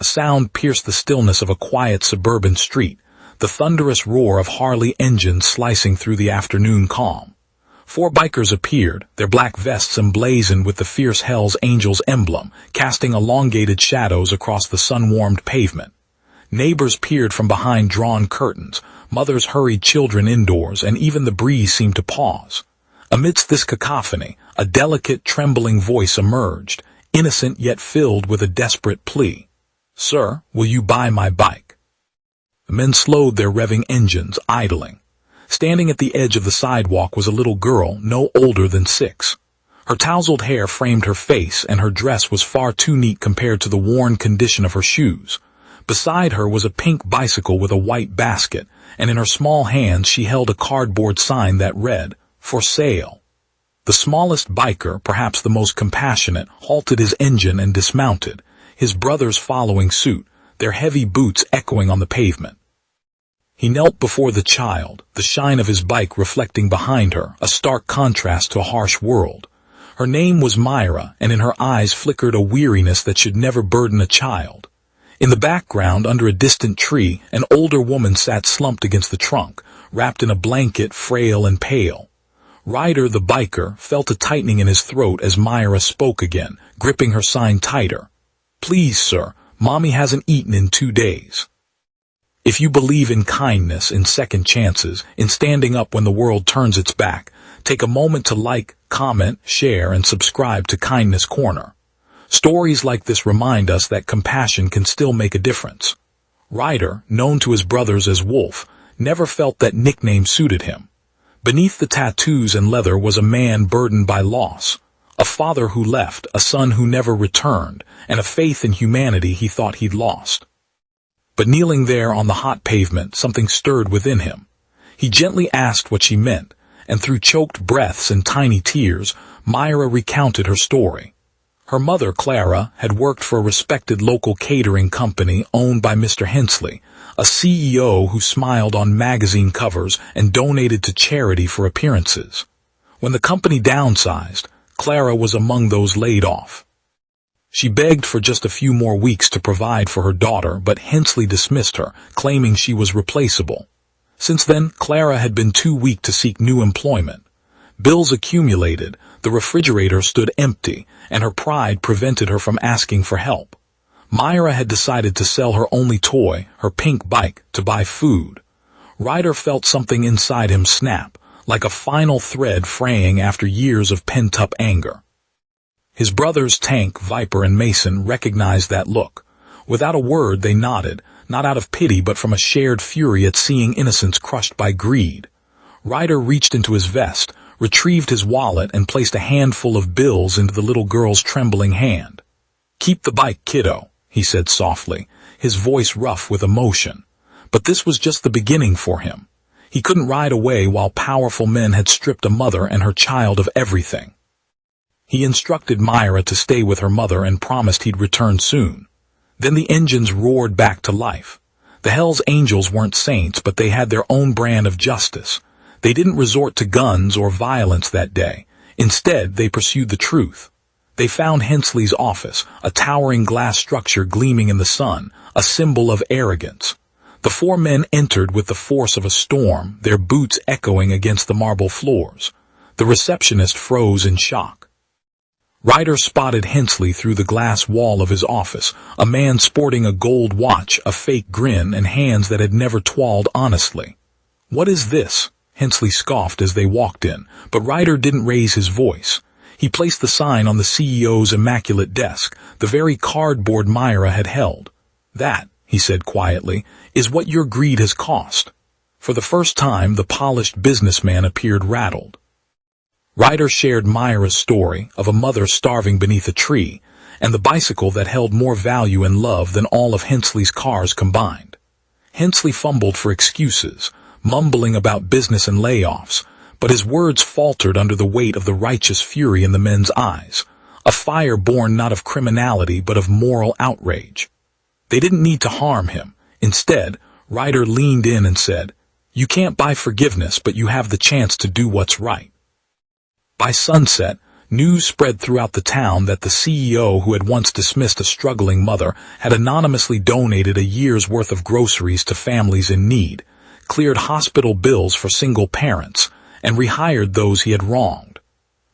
A sound pierced the stillness of a quiet suburban street, the thunderous roar of Harley engines slicing through the afternoon calm. 4 bikers appeared, their black vests emblazoned with the fierce Hell's Angels emblem, casting elongated shadows across the sun-warmed pavement. Neighbors peered from behind drawn curtains, mothers hurried children indoors, and even the breeze seemed to pause. Amidst this cacophony, a delicate, trembling voice emerged, innocent yet filled with a desperate plea. "Sir, will you buy my bike?" The men slowed their revving engines, idling. Standing at the edge of the sidewalk was a little girl, no older than 6. Her tousled hair framed her face, and her dress was far too neat compared to the worn condition of her shoes. Beside her was a pink bicycle with a white basket, and in her small hands she held a cardboard sign that read, "For sale." The smallest biker, perhaps the most compassionate, halted his engine and dismounted, his brothers following suit, their heavy boots echoing on the pavement. He knelt before the child, the shine of his bike reflecting behind her, a stark contrast to a harsh world. Her name was Myra, and in her eyes flickered a weariness that should never burden a child. In the background, under a distant tree, an older woman sat slumped against the trunk, wrapped in a blanket, frail and pale. Ryder, the biker, felt a tightening in his throat as Myra spoke again, gripping her sign tighter. "Please, sir, Mommy hasn't eaten in 2 days. If you believe in kindness, in second chances, in standing up when the world turns its back, take a moment to like, comment, share, and subscribe to Kindness Corner. Stories like this remind us that compassion can still make a difference." Ryder, known to his brothers as Wolf, never felt that nickname suited him. Beneath the tattoos and leather was a man burdened by loss, a father who left, a son who never returned, and a faith in humanity he thought he'd lost. But kneeling there on the hot pavement, something stirred within him. He gently asked what she meant, and through choked breaths and tiny tears, Myra recounted her story. Her mother, Clara, had worked for a respected local catering company owned by Mr. Hensley, a CEO who smiled on magazine covers and donated to charity for appearances. When the company downsized, Clara was among those laid off. She begged for just a few more weeks to provide for her daughter, but Hensley dismissed her, claiming she was replaceable. Since then, Clara had been too weak to seek new employment. Bills accumulated, the refrigerator stood empty, and her pride prevented her from asking for help. Myra had decided to sell her only toy, her pink bike, to buy food. Ryder felt something inside him snap, like a final thread fraying after years of pent-up anger. His brothers Tank, Viper, and Mason recognized that look. Without a word they nodded, not out of pity but from a shared fury at seeing innocence crushed by greed. Ryder reached into his vest, retrieved his wallet, and placed a handful of bills into the little girl's trembling hand. "Keep the bike, kiddo," he said softly, his voice rough with emotion. But this was just the beginning for him. He couldn't ride away while powerful men had stripped a mother and her child of everything. He instructed Myra to stay with her mother and promised he'd return soon. Then the engines roared back to life. The Hell's Angels weren't saints, but they had their own brand of justice. They didn't resort to guns or violence that day. Instead, they pursued the truth. They found Hensley's office, a towering glass structure gleaming in the sun, a symbol of arrogance. The 4 men entered with the force of a storm, their boots echoing against the marble floors. The receptionist froze in shock. Ryder spotted Hensley through the glass wall of his office, a man sporting a gold watch, a fake grin, and hands that had never toiled honestly. "What is this?" Hensley scoffed as they walked in, but Ryder didn't raise his voice. He placed the sign on the CEO's immaculate desk, the very cardboard Myra had held. "That," he said quietly, "is what your greed has cost." For the first time, the polished businessman appeared rattled. Ryder shared Myra's story of a mother starving beneath a tree, and the bicycle that held more value and love than all of Hensley's cars combined. Hensley fumbled for excuses, mumbling about business and layoffs, but his words faltered under the weight of the righteous fury in the men's eyes, a fire born not of criminality but of moral outrage. They didn't need to harm him. Instead, Ryder leaned in and said, "You can't buy forgiveness, but you have the chance to do what's right." By sunset, News spread throughout the town that the CEO, who had once dismissed a struggling mother, had anonymously donated a year's worth of groceries to families in need, cleared hospital bills for single parents, and rehired those he had wronged.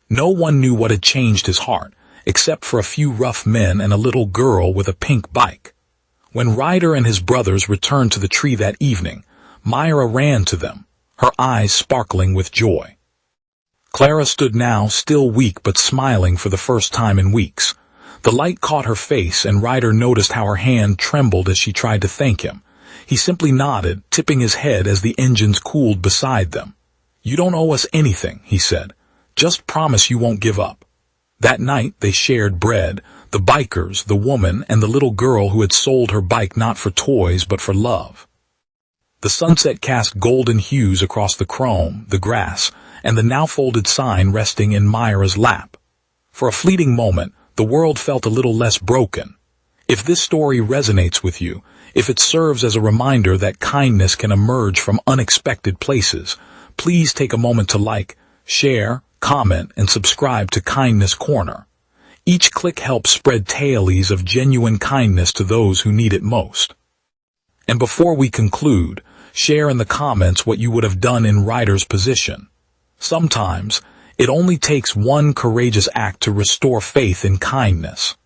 No one knew what had changed his heart, except for a few rough men and a little girl with a pink bike. When Ryder and his brothers returned to the tree that evening, Myra ran to them, her eyes sparkling with joy. Clara stood now, still weak but smiling for the first time in weeks. The light caught her face, and Ryder noticed how her hand trembled as she tried to thank him. He simply nodded, tipping his head as the engines cooled beside them. "You don't owe us anything," he said. "Just promise you won't give up." That night they shared bread, the bikers, the woman, and the little girl who had sold her bike not for toys but for love. The sunset cast golden hues across the chrome, the grass, and the now-folded sign resting in Myra's lap. For a fleeting moment, the world felt a little less broken. If this story resonates with you, if it serves as a reminder that kindness can emerge from unexpected places, please take a moment to like, share, comment, and subscribe to Kindness Corner. Each click helps spread tales of genuine kindness to those who need it most. And before we conclude, share in the comments what you would have done in Ryder's position. Sometimes, it only takes one courageous act to restore faith in kindness.